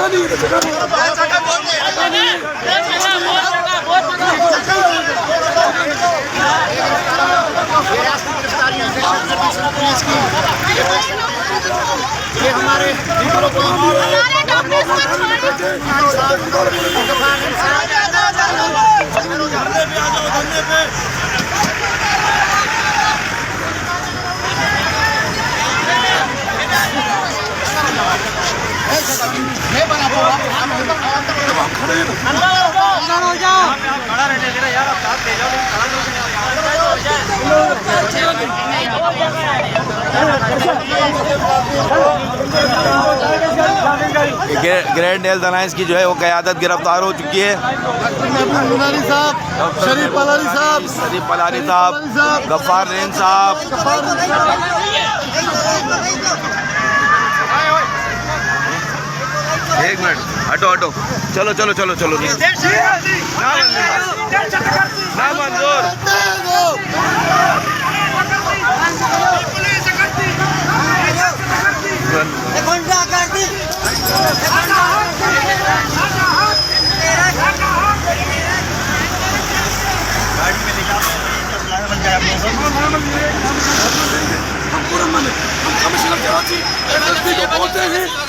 ये हमारे अंदर हो जाओ, खड़ा रहने दे यार, आप साथ ले जाओ, ग्रैंड हेल्थ अलायंस की जो है वो क़यादत गिरफ्तार हो चुकी है। शरीफ पलानी साहब, गफ्फार रहीम साहब, एक मिनट हटो हटो, चलो चलो चलो चलो, ना मंजूर। हम पूरा मन, हम कमिश्नर कराची बोलते हैं